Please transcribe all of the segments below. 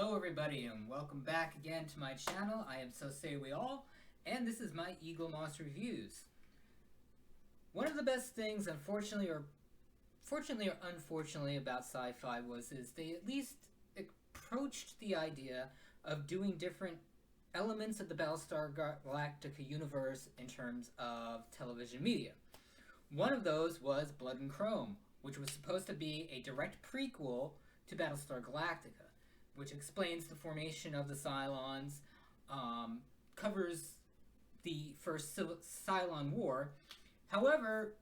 Hello everybody and welcome back again to my channel. I am So Say We All, and this is my Eaglemoss reviews. One of the best things, unfortunately or fortunately or unfortunately, about sci-fi is they at least approached the idea of doing different elements of the Battlestar Galactica universe in terms of television media. One of those was Blood and Chrome, which was supposed to be a direct prequel to Battlestar Galactica, which explains the formation of the Cylons, covers the first Cylon War. However,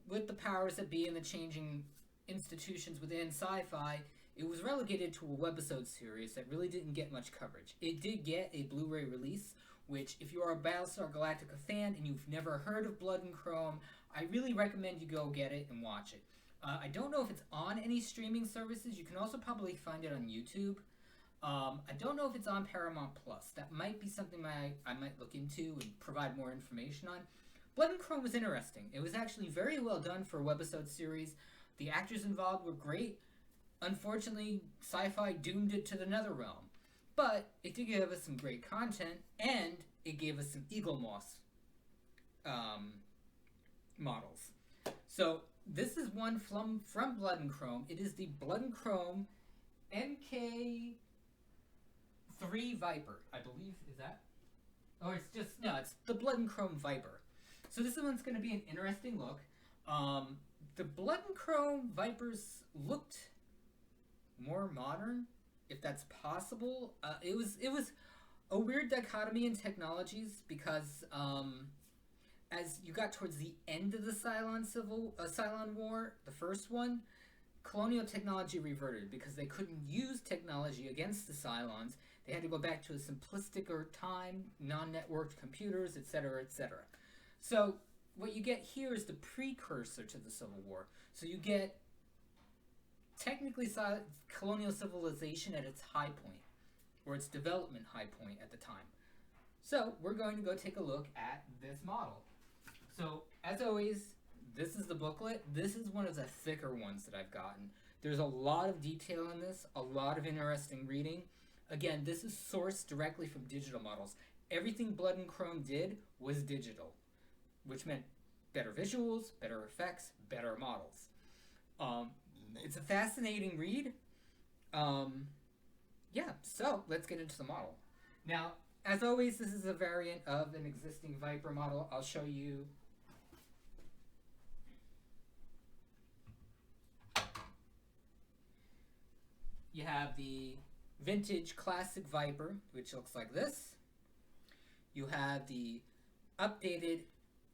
with the powers that be and the changing institutions within sci-fi, it was relegated to a webisode series that really didn't get much coverage. It did get a Blu-ray release, which, if you are a Battlestar Galactica fan and you've never heard of Blood and Chrome, I really recommend you go get it and watch it. I don't know if it's on any streaming services. You can also probably find it on YouTube. I don't know if it's on Paramount Plus. That might be something I might look into and provide more information on. Blood and Chrome was interesting. It was actually very well done for a webisode series. The actors involved were great. Unfortunately, sci-fi doomed it to the nether realm. But it did give us some great content, and it gave us some Eaglemoss models. So this is one from Blood and Chrome. It is the Blood and Chrome MK3 Viper, I believe. Is that? Or it's just, no, it's the Blood and Chrome Viper. So this one's going to be an interesting look. The Blood and Chrome Vipers looked more modern, if that's possible. It was a weird dichotomy in technologies because as you got towards the end of the Cylon War, the first one, colonial technology reverted because they couldn't use technology against the Cylons. They had to go back to a simplistic time, non-networked computers, etc., etc. So what you get here is the precursor to the Civil War. So you get technically colonial civilization at its high point, or its development high point at the time. So we're going to go take a look at this model. So, as always, this is the booklet. This is one of the thicker ones that I've gotten. There's a lot of detail in this, a lot of interesting reading. Again, this is sourced directly from digital models. Everything Blood and Chrome did was digital, which meant better visuals, better effects, better models. It's a fascinating read. Yeah, so let's get into the model. Now, as always, this is a variant of an existing Viper model. I'll show you. You have the vintage classic Viper, which looks like this. You have the updated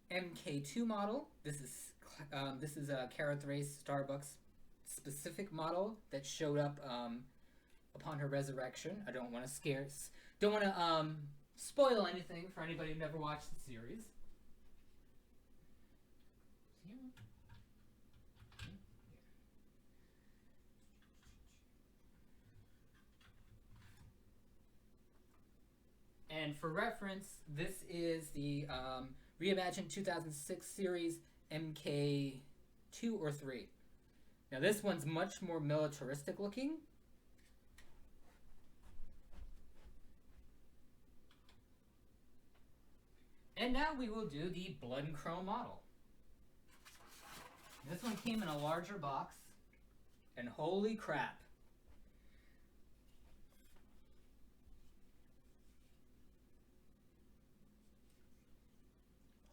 MK2 model. This is a Cara Thrace Starbucks specific model that showed up upon her resurrection. I don't want to spoil anything for anybody who never watched the series. And for reference, this is the reimagined 2006 series MK2 or 3. Now this one's much more militaristic looking. And now we will do the Blood and Chrome model. This one came in a larger box, and holy crap.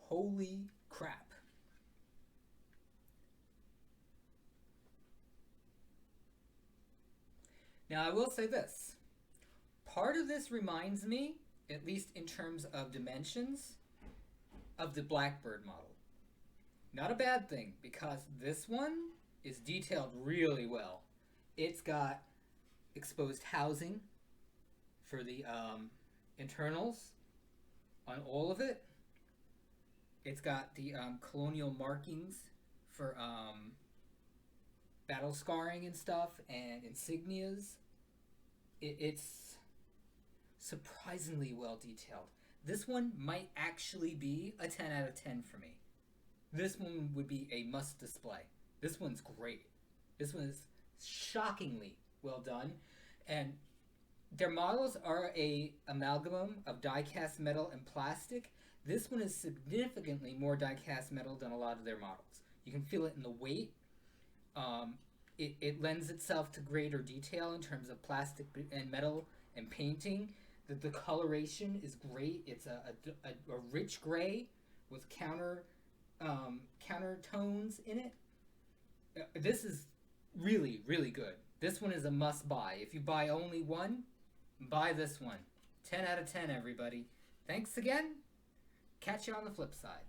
Holy crap. Now I will say this. Part of this reminds me, at least in terms of dimensions, of the Blackbird model. Not a bad thing, because this one is detailed really well. It's got exposed housing for the internals on all of it. It's got the colonial markings for battle scarring and stuff, and insignias. It's surprisingly well detailed. This one might actually be a 10 out of 10 for me. This one would be a must display. This one's great. This one is shockingly well done. And Their models are a amalgam of die-cast metal and plastic. This one is significantly more die-cast metal than a lot of their models. You can feel it in the weight. It lends itself to greater detail in terms of plastic and metal and painting. The coloration is great. It's a rich gray with counter tones in it. This is really, really good. This one is a must buy. If you buy only one, buy this one. 10 out of 10, everybody. Thanks again. Catch you on the flip side.